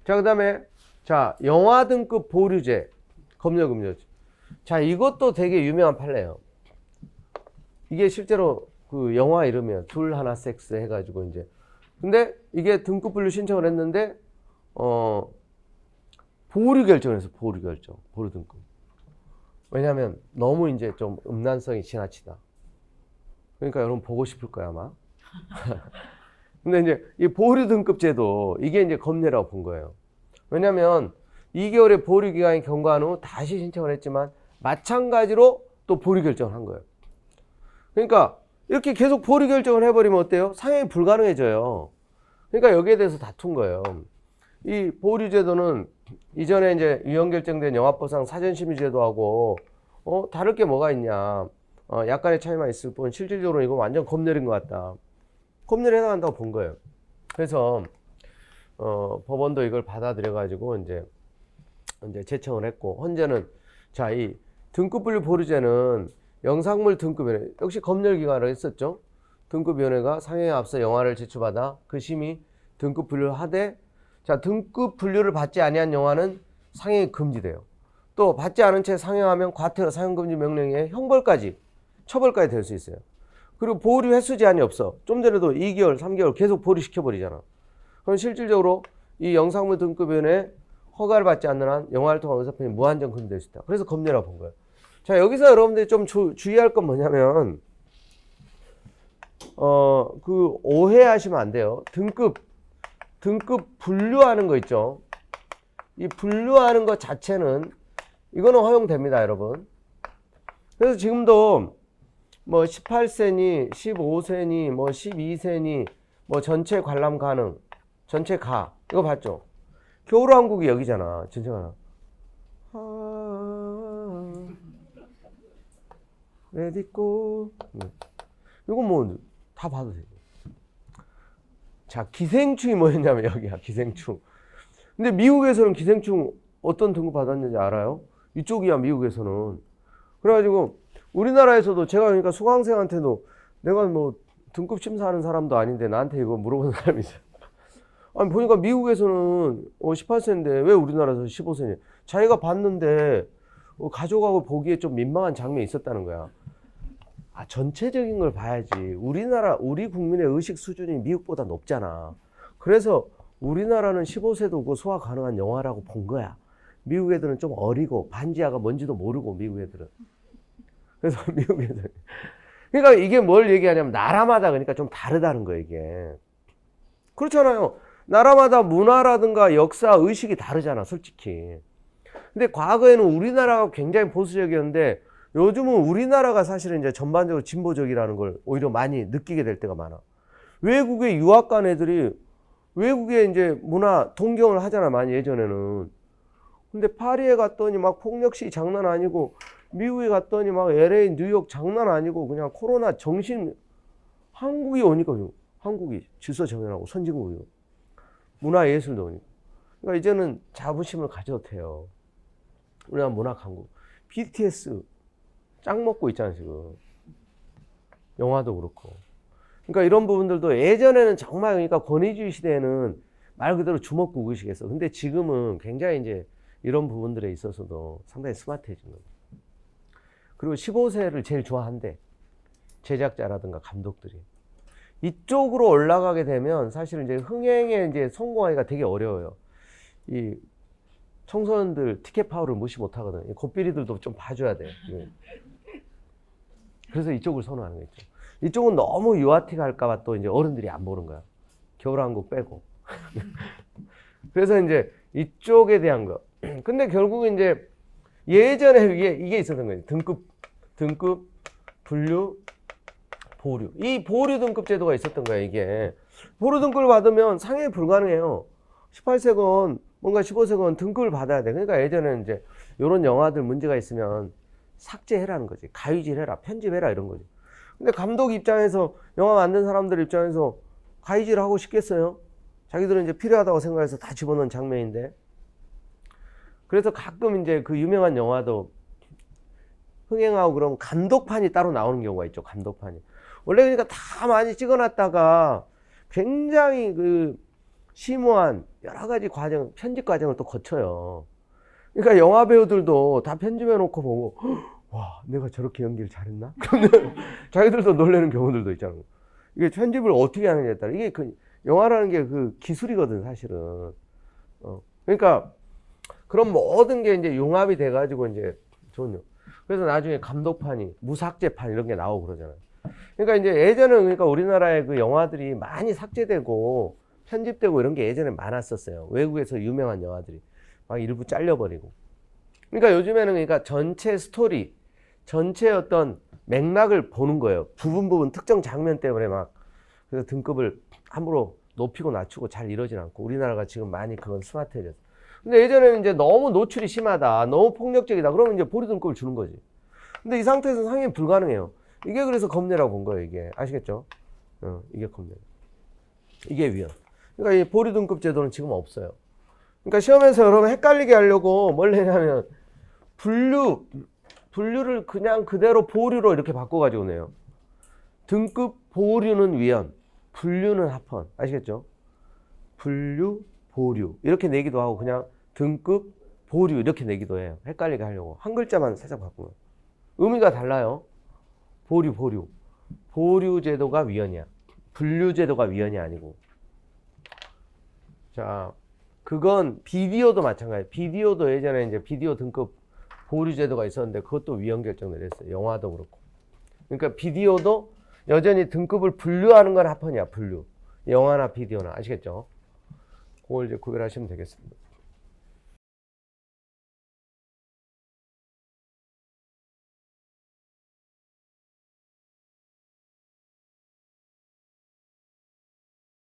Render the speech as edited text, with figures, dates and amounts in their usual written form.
자, 그 다음에, 자, 영화 등급 보류제, 검열금지. 자, 이것도 되게 유명한 판례예요. 이게 실제로 그 영화 이름이에요. 둘 하나 섹스 해가지고 이제. 근데 이게 등급 분류 신청을 했는데, 보류 결정을 해서 보류 결정. 보류 등급. 왜냐면 너무 이제 좀 음란성이 지나치다. 그러니까 여러분 보고 싶을 거야, 아마. 근데 이제 이 보류 등급 제도, 이게 이제 검열이라고 본 거예요. 왜냐면 2개월의 보류 기간이 경과한 후 다시 신청을 했지만 마찬가지로 또 보류 결정을 한 거예요. 그러니까 이렇게 계속 보류 결정을 해버리면 어때요? 상영이 불가능해져요. 그러니까 여기에 대해서 다툰 거예요. 이 보류 제도는 이전에 이제 유형 결정된 영화법상 사전심의 제도하고 다를 게 뭐가 있냐. 약간의 차이만 있을 뿐 실질적으로 이거 완전 검열인 것 같다. 검열에 해당한다고 본 거예요. 그래서 법원도 이걸 받아들여 가지고 이제 제청을 했고, 현재는 자, 이 등급 분류 보류제는 영상물 등급위원회, 역시 검열 기관을 했었죠. 등급위원회가 상영에 앞서 영화를 제출받아 그 심의 등급 분류를 하되, 자, 등급 분류를 받지 아니한 영화는 상영이 금지돼요. 또 받지 않은 채 상영하면 과태료 상영금지 명령에 형벌까지, 처벌까지 될 수 있어요. 그리고 보류 횟수 제한이 없어. 좀 전에도 2개월, 3개월 계속 보류시켜버리잖아. 그럼 실질적으로 이 영상물 등급위원회 허가를 받지 않는 한 영화를 통한 의사표현이 무한정 금지될 수 있다. 그래서 검열이라고 본 거예요. 자, 여기서 여러분들이 좀 주의할 건 뭐냐면, 오해하시면 안 돼요. 등급 분류하는 거 있죠. 이 분류하는 것 자체는, 이거는 허용됩니다, 여러분. 그래서 지금도 뭐 18세니, 15세니, 뭐 12세니, 뭐 전체 관람 가능, 전체 가. 이거 봤죠? 겨울왕국이 여기잖아. 전체 관람. 레디고. 이건 뭐 다 봐도 돼요. 자, 기생충이 뭐였냐면 여기야, 기생충. 근데 미국에서는 기생충 어떤 등급 받았는지 알아요? 이쪽이야, 미국에서는. 그래가지고 우리나라에서도 제가 그러니까 수강생한테도 내가 뭐 등급 심사하는 사람도 아닌데 나한테 이거 물어보는 사람이 있어요. 아니, 보니까 미국에서는 18세인데 왜 우리나라에서 15세냐. 자기가 봤는데 가족하고 보기에 좀 민망한 장면이 있었다는 거야. 아, 전체적인 걸 봐야지. 우리 국민의 의식 수준이 미국보다 높잖아. 그래서 우리나라는 15세도 그 소화 가능한 영화라고 본 거야. 미국 애들은 좀 어리고 반지하가 뭔지도 모르고, 미국 애들은. 그래서 미국 애들. 그러니까 이게 뭘 얘기하냐면 나라마다 그러니까 좀 다르다는 거예요, 이게. 그렇잖아요. 나라마다 문화라든가 역사, 의식이 다르잖아, 솔직히. 근데 과거에는 우리나라가 굉장히 보수적이었는데 요즘은 우리나라가 사실은 이제 전반적으로 진보적이라는 걸 오히려 많이 느끼게 될 때가 많아. 외국에 유학 간 애들이 외국에 이제 문화 동경을 하잖아, 많이 예전에는. 근데 파리에 갔더니 막 폭력시 장난 아니고, 미국에 갔더니 막 LA, 뉴욕 장난 아니고, 그냥 코로나 정신, 한국이 오니까, 한국이 질서 정연하고 선진국이고, 문화 예술도 오니까. 그러니까 이제는 자부심을 가져도 돼요. 우리나라 문화 강국. BTS 짱 먹고 있잖아, 지금. 영화도 그렇고. 그러니까 이런 부분들도 예전에는 정말, 그러니까 권위주의 시대에는 말 그대로 주먹구 의식했어. 근데 지금은 굉장히 이제 이런 부분들에 있어서도 상당히 스마트해진 거죠. 그리고 15세를 제일 좋아한대. 제작자라든가 감독들이. 이쪽으로 올라가게 되면 사실 이제 흥행에 이제 성공하기가 되게 어려워요. 이 청소년들 티켓 파워를 무시 못 하거든. 곱비리들도 좀 봐줘야 돼. 그래서 이쪽을 선호하는 거 있죠. 이쪽은 너무 유아틱 할까봐 또 이제 어른들이 안 보는 거야. 겨울왕국 빼고. 그래서 이제 이쪽에 대한 거. 근데 결국은 이제 예전에 이게 있었던 거예요. 등급, 분류, 보류. 이 보류 등급 제도가 있었던 거야, 이게. 보류 등급을 받으면 상영이 불가능해요. 18세건 뭔가 15세건 등급을 받아야 돼. 그러니까 예전에는 이제 이런 영화들 문제가 있으면 삭제해라는 거지. 가위질해라, 편집해라, 이런 거지. 근데 감독 입장에서, 영화 만든 사람들 입장에서 가위질 하고 싶겠어요? 자기들은 이제 필요하다고 생각해서 다 집어넣은 장면인데. 그래서 가끔 이제 그 유명한 영화도 흥행하고 그러면 감독판이 따로 나오는 경우가 있죠, 감독판이. 원래 그러니까 다 많이 찍어놨다가 굉장히 그 심오한 여러 가지 과정, 편집 과정을 또 거쳐요. 그러니까 영화 배우들도 다 편집해 놓고 보고 와, 내가 저렇게 연기를 잘했나? 그러면 자기들도 놀라는 경우들도 있잖아요. 이게 편집을 어떻게 하느냐에 따라 이게 그 영화라는 게 그 기술이거든, 사실은. 그러니까 그런 모든 게 이제 융합이 돼가지고 이제 좋은. 그래서 나중에 감독판이 무삭제판 이런 게 나오고 그러잖아요. 그러니까 이제 예전은 그러니까 우리나라의 그 영화들이 많이 삭제되고 편집되고 이런 게 예전에 많았었어요. 외국에서 유명한 영화들이 막 일부 잘려버리고. 그러니까 요즘에는 그러니까 전체 스토리, 전체 어떤 맥락을 보는 거예요. 부분 특정 장면 때문에 막 그래서 등급을 함부로 높이고 낮추고 잘 이러진 않고 우리나라가 지금 많이 그건 스마트해졌어. 근데 예전에는 이제 너무 노출이 심하다, 너무 폭력적이다, 그러면 이제 보리 등급을 주는 거지. 근데 이 상태에서 상영이 불가능해요. 이게 그래서 겁내라고 본 거예요, 이게. 아시겠죠? 이게 겁내. 이게 위헌. 그러니까 이 보리 등급 제도는 지금 없어요. 그러니까 시험에서 여러분 헷갈리게 하려고 뭘 내냐면 분류를 그냥 그대로 보류로 이렇게 바꿔가지고 내요. 등급 보류는 위헌, 분류는 합헌. 아시겠죠? 분류, 보류 이렇게 내기도 하고 그냥 등급, 보류 이렇게 내기도 해요. 헷갈리게 하려고. 한 글자만 살짝 바꾸면. 의미가 달라요. 보류. 보류 제도가 위헌이야. 분류 제도가 위헌이 아니고. 자, 그건 비디오도 마찬가지예요. 비디오도 예전에 이제 비디오 등급 보류 제도가 있었는데 그것도 위헌 결정을 했어요. 영화도 그렇고. 그러니까 비디오도 여전히 등급을 분류하는 건 합헌이야, 분류. 영화나 비디오나. 아시겠죠? 그걸 이제 구별하시면 되겠습니다.